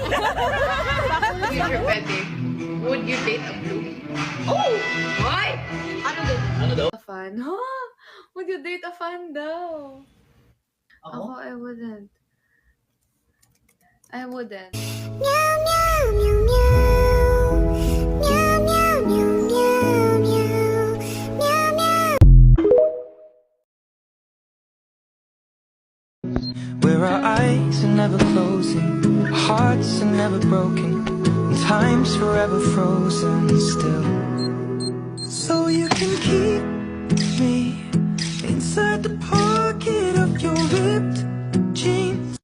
Future pwede. Would you date a blue? Oh! Why? Ano din? Ano daw? A fan? Huh? Would you date a fan daw? Ako? I wouldn't. I wouldn't. Where our eyes are never closing, our hearts are never broken, and time's forever frozen still. So you can keep me inside the pocket of your ripped jeans.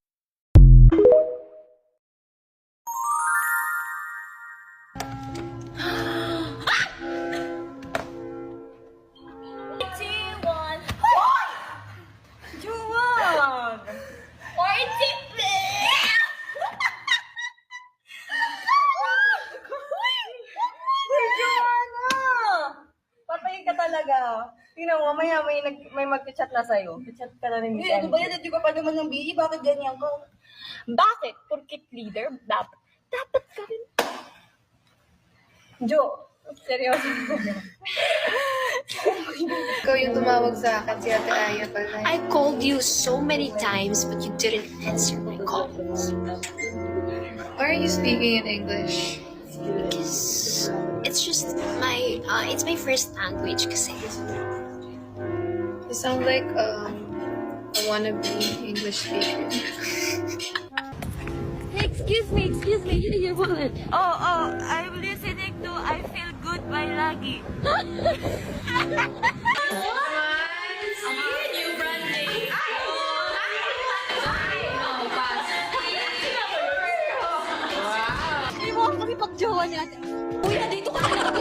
Juwag! Joanna! Patayin ka talaga. Tingnan mo, mamaya may mag-chat na sa'yo. Chat ka na rin. Ano ba yan? Hindi ko pa naman ng BE. Bakit ganyan ko? Bakit? Porkit leader, dapat ka rin. Jo, seryoso. Ikaw yung tumawag sa akin, si Ate Aya pala. I called you so many times, but you didn't answer my calls. Why are you speaking in English? Because it's just it's my first language kasi. You sound like a wannabe English speaker. Excuse me, here your wallet. Oh, I'm listening to I Feel Good by Lagi. Hindi mo ako kami pag-jowa niya. Uy, nandito ka na.